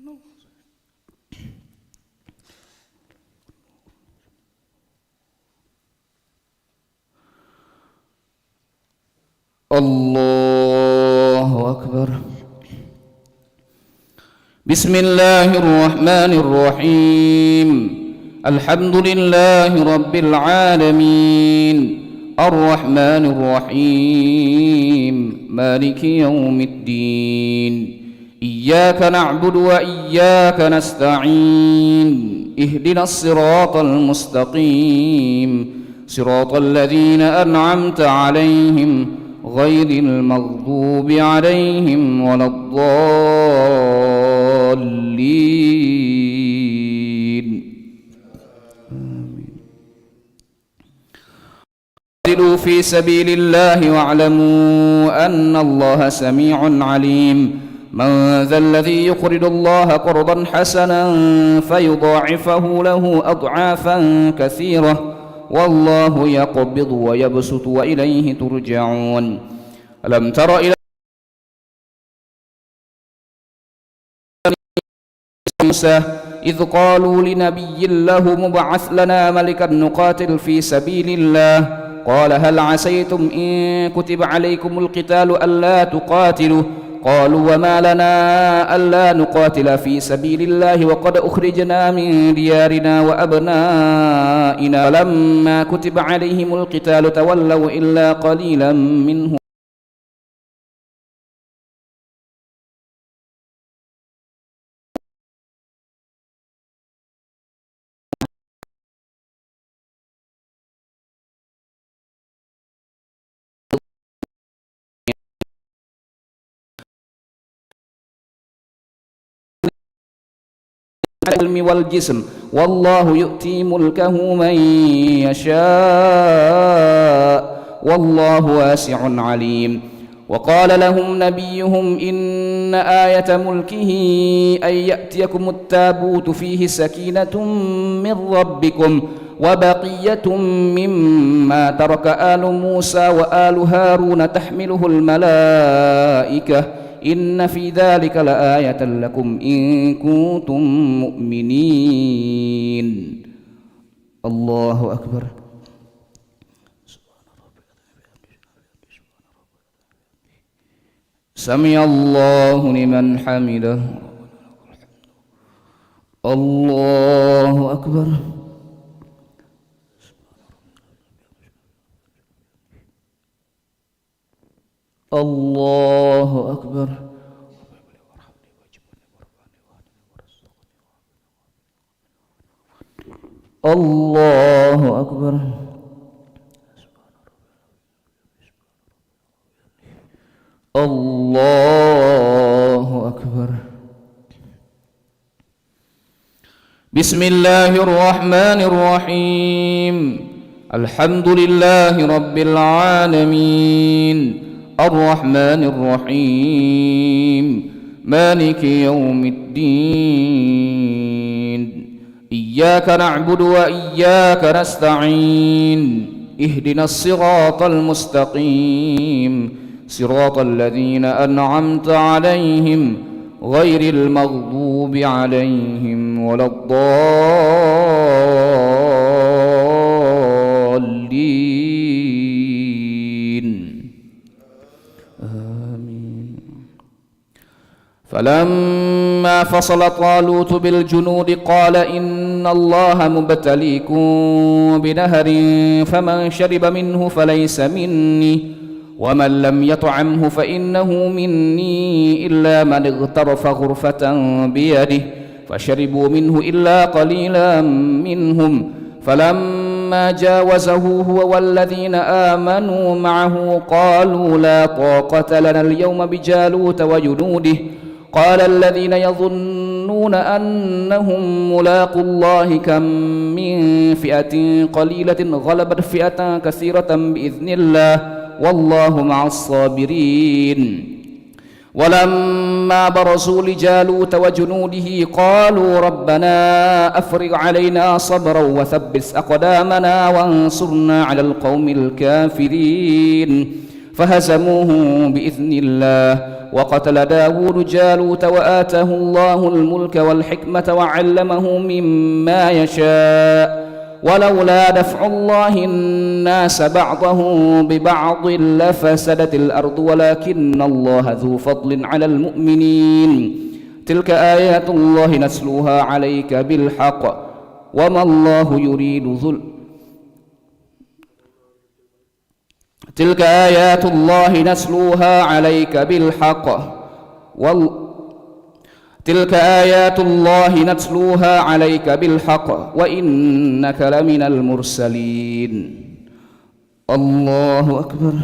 الله أكبر. بسم الله الرحمن الرحيم. الحمد لله رب العالمين، الرحمن الرحيم، مالك يوم الدين. إياك نعبد وإياك نستعين، اهدنا الصراط المستقيم، صراط الذين أنعمت عليهم غير المغضوب عليهم ولا الضالين. قاتلوا في سبيل الله واعلموا أن الله سميع عليم. من ذا الذي يقرض الله قرضا حسنا فيضاعفه له أضعافا كثيرة والله يقبض ويبسط وإليه ترجعون. ألم تر إلى موسى إذ قالوا لنبي له مبعث لنا ملكا نقاتل في سبيل الله قال هل عسيتم إن كتب عليكم القتال ألا تقاتلوا قالوا وما لنا ألا نقاتل في سبيل الله وقد أخرجنا من ديارنا وأبنائنا لما كتب عليهم القتال تولوا إلا قليلا منهم العلم والجسم والله يؤتي ملكه من يشاء والله واسع عليم. وقال لهم نبيهم إن آية ملكه أن يأتيكم التابوت فيه سكينة من ربكم وبقية مما ترك آل موسى وآل هارون تحمله الملائكة إن في ذلك لآية لكم إن كنتم مؤمنين. الله أكبر. سمع الله لمن حمده. الله أكبر. الله أكبر. الله أكبر. الله أكبر. بسم الله الرحمن الرحيم. الحمد لله رب العالمين، الرحمن الرحيم، مالك يوم الدين. إياك نعبد وإياك نستعين، اهدنا الصراط المستقيم، صراط الذين أنعمت عليهم غير المغضوب عليهم ولا الضالين. آمين. فلما فصل طالوت بالجنود قال إن الله مبتليكم بنهر فمن شرب منه فليس مني ومن لم يطعمه فإنه مني إلا من اغترف غرفة بيده فشربوا منه إلا قليلا منهم. فلما جاوزه هو والذين آمنوا معه قالوا لا طاقة لنا اليوم بجالوت وجنوده. قال الذين يظنون أنهم ملاقوا الله كم من فئة قليلة غلبت فئة كثيرة بإذن الله والله مع الصابرين. ولما برزوا لجالوت وجنوده قالوا ربنا أفرغ علينا صبرا وثبت أقدامنا وانصرنا على القوم الكافرين. فهزموه بإذن الله. وقتل داود جالوت وآتاه الله الملك والحكمة وعلمه مما يشاء. ولولا دفع الله الناس بعضهم ببعض لفسدت الأرض ولكن الله ذو فضل على المؤمنين. تلك آيات الله نتلوها عليك بالحق وما الله يريد تلك آيات الله نتلوها عليك بالحق تلك آيات الله نتلوها عليك بالحق وإنك لمن المرسلين. الله أكبر.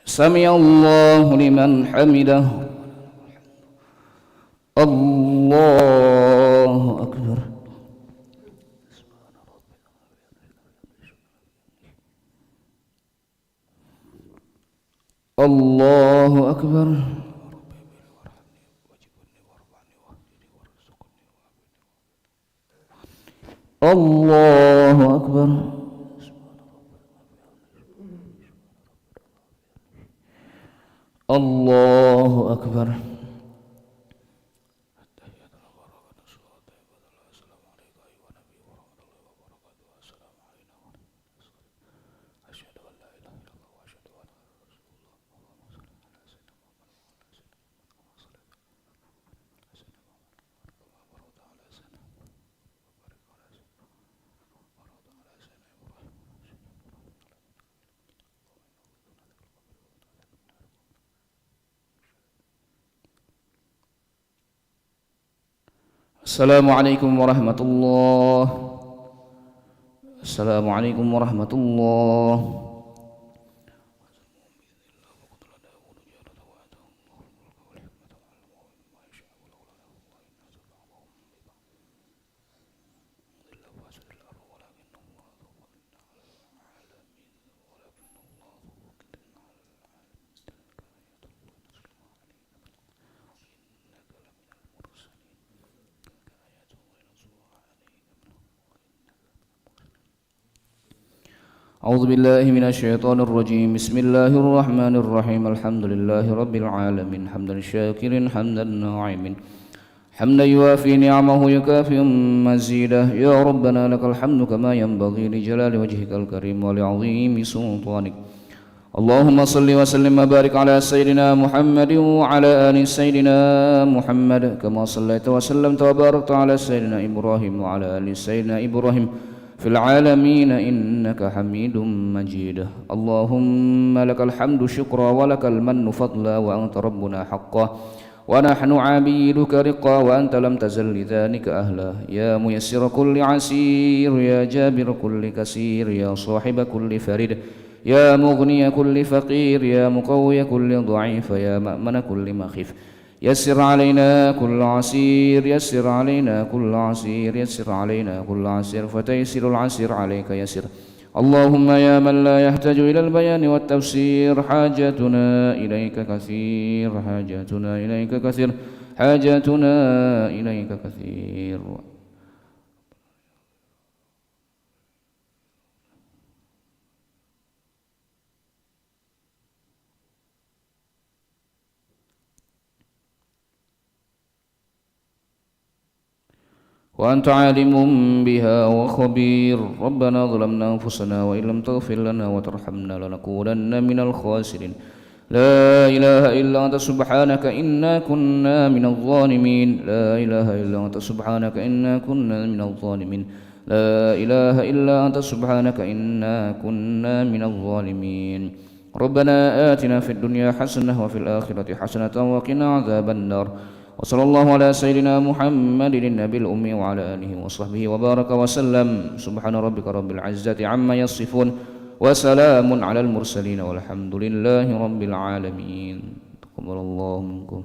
سمع الله لمن حمده. الله أكبر. الله أكبر. الله أكبر. الله أكبر. السلام عليكم ورحمة الله. السلام عليكم ورحمة الله. أعوذ بالله من الشيطان الرجيم. بسم الله الرحمن الرحيم. الحمد لله رب العالمين حمدا شاكرا حمدا ناعما حمدا يوافي نعمه يكافئ مزيده. يا ربنا لك الحمد كما ينبغي لجلال وجهك الكريم ولعظيم سلطانك. اللهم صل وسلم وبارك على سيدنا محمد وعلى آل سيدنا محمد كما صليت وسلمت وباركت على سيدنا إبراهيم وعلى آل سيدنا إبراهيم في العالمين إنك حميد مجيد. اللهم لك الحمد شكرا ولك المن فضلا وأنت ربنا حقا ونحن عبيدك رقا وأنت لم تزل لذلك أهلا. يا ميسر كل عسير يا جابر كل كسير يا صاحب كل فريد يا مغني كل فقير يا مقوي كل ضعيف يا مأمن كل مخيف. يسر علينا كل عسير يسر علينا كل عسير يسر علينا كل عسير فتيسر العسير عليك يسر. اللهم يا من لا يحتاج إلى البيان والتفسير حاجتنا إليك كثير حاجتنا إليك كثير حاجتنا إليك كثير. وأنت عالم بها وخبير. ربنا ظلمنا أنفسنا وإن لم تغفر لنا وترحمنا لنكونن من الخاسرين. لا إله إلا أنت سبحانك إنا كنا من الظالمين. لا إله إلا أنت سبحانك إنا كنا من الظالمين. لا إله إلا أنت سبحانك إنا كنا من الظالمين. ربنا آتنا في الدنيا حسنة وفي الآخرة حسنة وقنا عذاب النار. وصلى الله على سيدنا محمد النبي الأمي وعلى آله وصحبه وبارك وسلم. سبحان ربك رب العزة عما يصفون وسلام على المرسلين والحمد لله رب العالمين. تقبل الله منكم.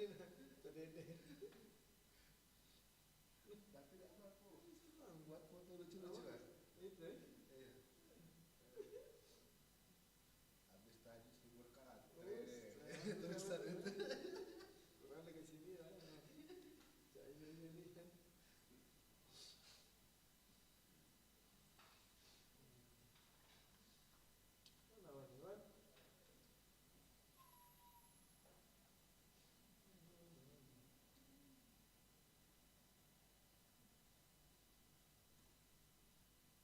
Tapi tak mampu. Buat foto lucu-lucu.